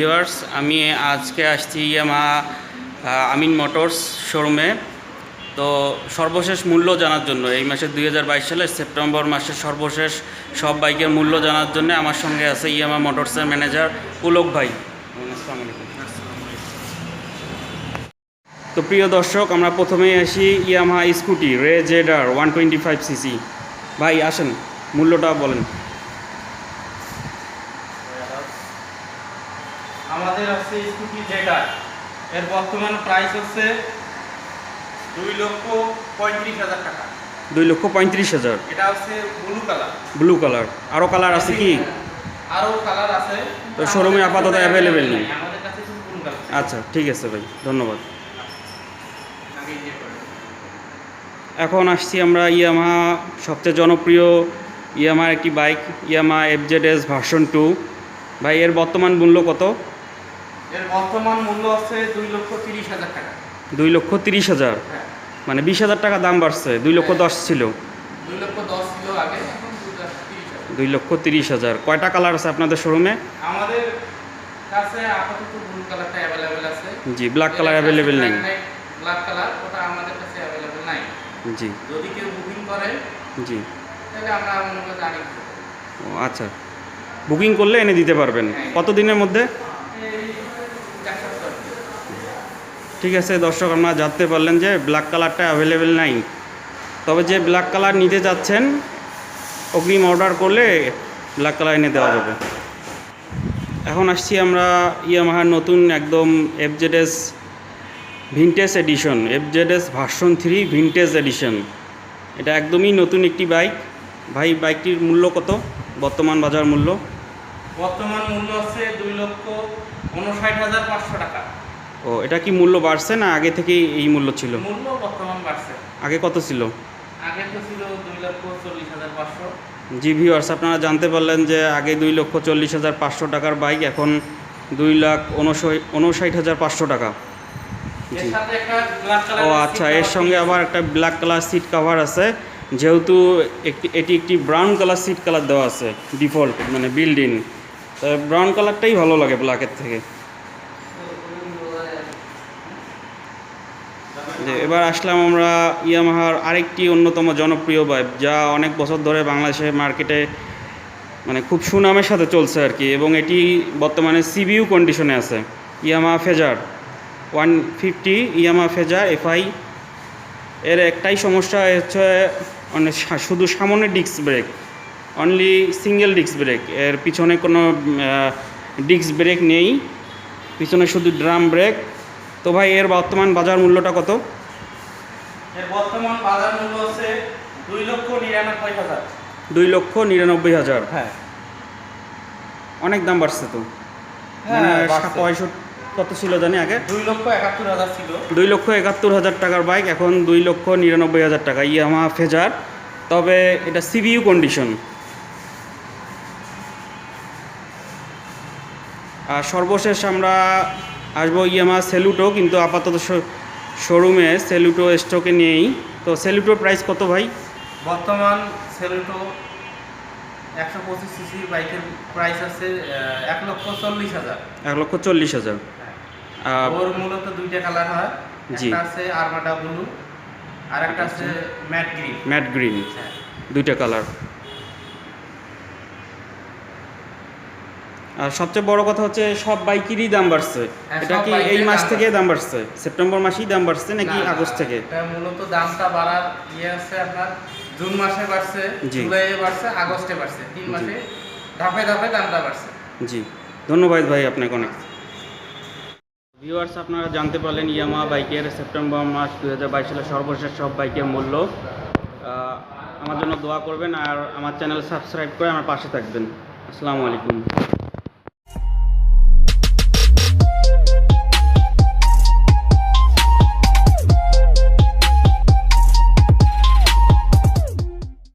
Viewers, আমি আজকে আসছি ইয়ামাহা আমিন মোটরস শোরুমে। তো সর্বশেষ মূল্য জানার জন্য এই মাসের 2022 সালের সেপ্টেম্বর মাসের সর্বশেষ সব বাইকের মূল্য জানার জন্য আমার সঙ্গে আছে ইয়ামাহা মোটরসের ম্যানেজার পুলক ভাই। আসসালামু আলাইকুম। তো প্রিয় দর্শক, আমরা প্রথমেই আসি ইয়ামাহা স্কুটি রে জেডার 125cc। ভাই আসেন, মূল্যটা বলেন। আমাদের আছে স্কুটি জেডার, এর বর্তমান প্রাইস হচ্ছে 2,35,000 টাকা। 2,35,000। এটা হচ্ছে ব্লু কালার। ব্লু কালার, আরও কালার আছে কি? আরও কালার আছে, তো শোরুমে আপাতত অ্যাভেলেবেল নেই। আমাদের কাছে শুধু ব্লু কালার। আচ্ছা, ঠিক আছে ভাই, ধন্যবাদ। এখন আসছি আমরা ইয়ামাহা সবচেয়ে জনপ্রিয় ইয়ামাহার একটি বাইক, ইয়ামাহা FZS ভার্সন 2। ভাই, এর বর্তমান মূল্য কত? এর বর্তমান মূল্য আছে 2,30,000 টাকা। 2,30,000? হ্যাঁ। মানে 20,000 টাকা দাম বাড়ছে। 2,10,000 ছিল। 2,10,000 ছিল আগে, এখন 2,30,000। 2,30,000। কয়টা কালার আছে আপনাদের শোরুমে? আমাদের কাছে আপাতত ব্লু কালারটা অ্যাভেলেবেল আছে। জি, ব্ল্যাক কালার অ্যাভেলেবেল নেই। ব্ল্যাক কালার ওটা আমাদের কাছে অ্যাভেলেবেল নাই। জি। যদি কেউ বুকিং করে, জি, তাহলে আমরা মনে করি জানি। ও আচ্ছা, বুকিং করলে এনে দিতে পারবেন। কত দিনের মধ্যে? ঠিক আছে দর্শক, আমরা জানতে পারলেন যে ব্ল্যাক কালারটা অ্যাভেলেবেল নাই। তবে যে ব্ল্যাক কালার নিতে যাচ্ছেন, অগ্রিম অর্ডার করলে ব্ল্যাক কালার এনে দেওয়া যাবে। এখন আসছি আমরা ইয়ামাহার নতুন একদম FZS vintage edition, FZS version 3 vintage edition. এটা একদমই নতুন একটি বাইক। ভাই, বাইকটির মূল্য কত? বর্তমান বাজার মূল্য? বর্তমান মূল্য আছে 2,59,500 টাকা। ও, এটা কি মূল্য বাড়ছে না আগে থেকেই এই মূল্য ছিল? মূল্য বর্তমান বাড়ছে। আগে কত ছিল? আগে তো ছিল 2,40,500। জি ভিউয়ার্স, আপনারা জানতে পারলেন যে আগে 2,40,500 টাকার বাইক এখন 2,59,500 টাকা। এর সাথে একটা ব্ল্যাক কালার। ও আচ্ছা, এর সঙ্গে আবার একটা ব্ল্যাক কালার সিট কভার আছে। যেহেতু এটি একটি ব্রাউন কালার সিট কালার দেওয়া আছে ডিফল্ট, মানে বিল্ড ইন। তো ব্রাউন কালারটাই ভালো লাগে ব্ল্যাকের থেকে। এবার আসলাম আমরা ইয়ামাহার আরেকটি অন্যতম জনপ্রিয় বাইক, যা অনেক বছর ধরে বাংলাদেশের মার্কেটে মানে খুব সুনামের সাথে চলছে আর কি, এবং এটি বর্তমানে সিবিইউ কন্ডিশনে আছে। Yamaha phasor 150, Yamaha phasor FI। এর একটাই সমস্যা হচ্ছে শুধু সামনে disc brake, only single disc brake. এর পিছনে কোনো ডিস্ক ব্রেক নেই, পিছনে শুধু ড্রাম ব্রেক। তো ভাই, এর বর্তমান বাজার মূল্যটা কত? এর বর্তমান বাজার মূল্য আছে 2,99,000। 2,99,000? হ্যাঁ। অনেক দাম বাড়ছে তো। মানে 65 কত ছিল জানি আগে? 2,71,000 ছিল। 2,71,000 টাকার বাইক এখন 2,99,000 টাকা, ইয়ামাহা ফেজার। তবে এটা সিবিইউ কন্ডিশন। আর সর্বশেষ আমরা আসবো ইয়ামাহা সেলুটো, কিন্তু আপাতত শোরুমে সেলুটো স্টকে নেই। তো সেলুটোর প্রাইস কত ভাই? বর্তমান সেলুটো 125cc বাইকের প্রাইস আছে 1,40,000। 1,40,000। ওর মূলত দুইটা কালার হয়। জি। একটা আছে আরমাডা ব্লু, আর একটা আছে ম্যাট গ্রিন। ম্যাট গ্রিন, দুইটা কালার। আর সবচেয়ে বড় কথা হচ্ছে সব বাইকেরই দাম বাড়ছে। এটা কি এই মাস থেকে দাম বাড়ছে? সেপ্টেম্বর মাসেই দাম বাড়ছে নাকি আগস্ট থেকে? এটা মূলত দামটা বাড়ার আছে আপনার জুন মাসে বাড়ছে, জুলাইয়ে বাড়ছে, আগস্টে বাড়ছে। 3 মাসে ধাপে ধাপে দামটা বাড়ছে। জি, ধন্যবাদ ভাই আপনাকে অনেক। ভিউয়ার্স, আপনারা জানতে পারলেন ইয়ামাহা বাইকের সেপ্টেম্বর মাস 2022 সালের সর্বশেষ সব বাইকের মূল্য। আমার জন্য দোয়া করবেন আর আমার চ্যানেল সাবস্ক্রাইব করে আমার পাশে থাকবেন। আসসালামু আলাইকুম।